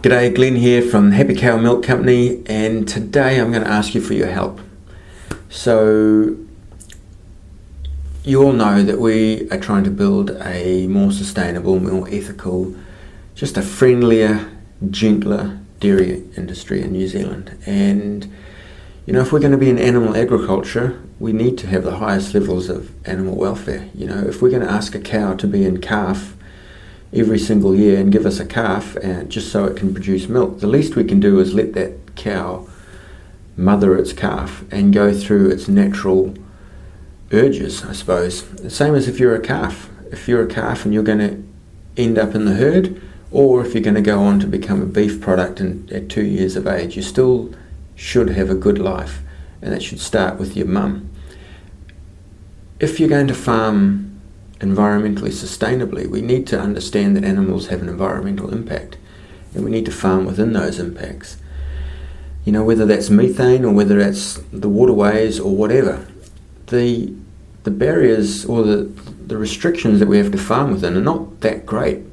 G'day, Glenn here from Happy Cow Milk Company, and today I'm going to ask you for your help. So, you all know that we are trying to build a more sustainable, more ethical, just a friendlier, gentler dairy industry in New Zealand. And if we're going to be in animal agriculture, we need to have the highest levels of animal welfare. If we're going to ask a cow to be in calf every single year and give us a calf just so it can produce milk, the least we can do is let that cow mother its calf and go through its natural urges, I suppose. The same as if you're a calf. If you're a calf and you're going to end up in the herd, or if you're going to go on to become a beef product at 2 years of age, you still should have a good life, and that should start with your mum. If you're going to farm environmentally sustainably, we need to understand that animals have an environmental impact, and we need to farm within those impacts. Whether that's methane or whether that's the waterways or whatever, the barriers or the restrictions that we have to farm within are not that great.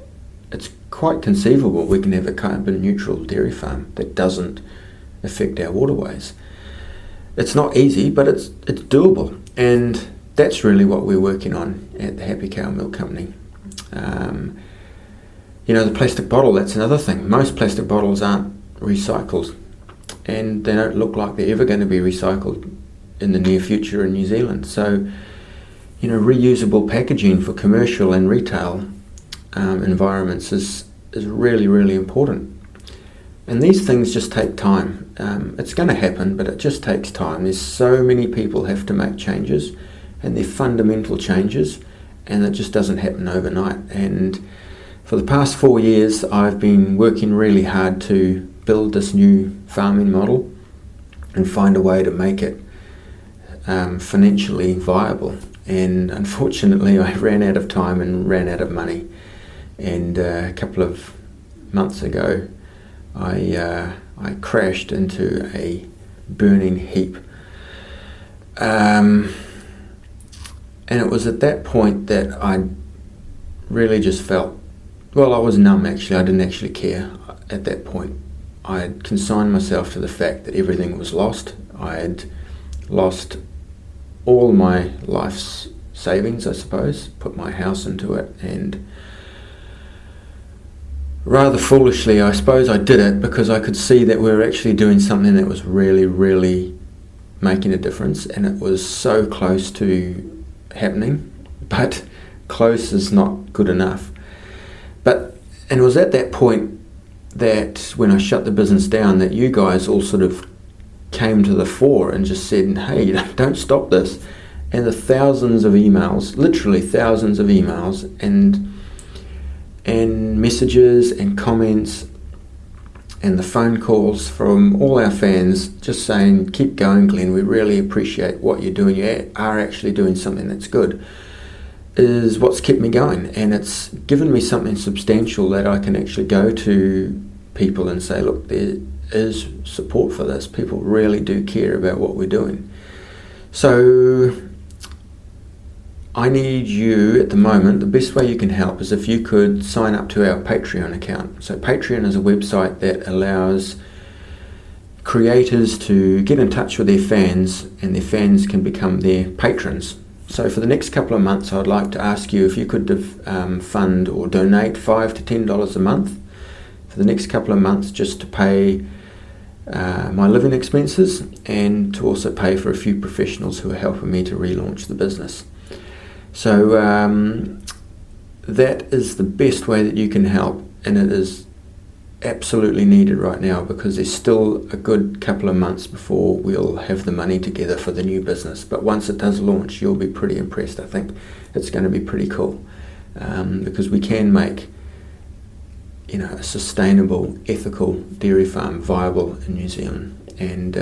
It's quite conceivable we can have a carbon neutral dairy farm that doesn't affect our waterways. It's not easy, but it's doable, and that's really what we're working on at the Happy Cow Milk Company. The plastic bottle, that's another thing. Most plastic bottles aren't recycled, and they don't look like they're ever going to be recycled in the near future in New Zealand. So, reusable packaging for commercial and retail environments is really, really important. And these things just take time. It's going to happen, but it just takes time. There's so many people have to make changes, and they're fundamental changes, and it just doesn't happen overnight. And for the past 4 years, I've been working really hard to build this new farming model and find a way to make it financially viable. And unfortunately, I ran out of time and ran out of money. And a couple of months ago, I crashed into a burning heap. And it was at that point that I really just felt, I was numb actually. I didn't actually care at that point. I had consigned myself to the fact that everything was lost. I had lost all my life's savings, I suppose, put my house into it, and rather foolishly, I suppose I did it because I could see that we were actually doing something that was really, really making a difference, and it was so close to happening, but close is not good enough. And it was at that point that when I shut the business down that you guys all sort of came to the fore and just said, hey, don't stop this. And the thousands of emails, literally thousands of emails and messages and comments and the phone calls from all our fans just saying, keep going, Glenn, we really appreciate what you're doing. You are actually doing something that's good, is what's kept me going. And it's given me something substantial that I can actually go to people and say, look, there is support for this. People really do care about what we're doing. So I need you at the moment. The best way you can help is if you could sign up to our Patreon account. So Patreon is a website that allows creators to get in touch with their fans, and their fans can become their patrons. So for the next couple of months, I'd like to ask you if you could fund or donate $5 to $10 a month for the next couple of months, just to pay my living expenses and to also pay for a few professionals who are helping me to relaunch the business. So that is the best way that you can help, and it is absolutely needed right now because there's still a good couple of months before we'll have the money together for the new business. But once it does launch, you'll be pretty impressed. I think it's going to be pretty cool because we can make a sustainable, ethical dairy farm viable in New Zealand, and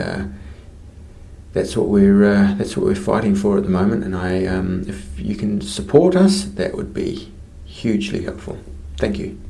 that's what we're fighting for at the moment. And if you can support us, that would be hugely helpful. Thank you.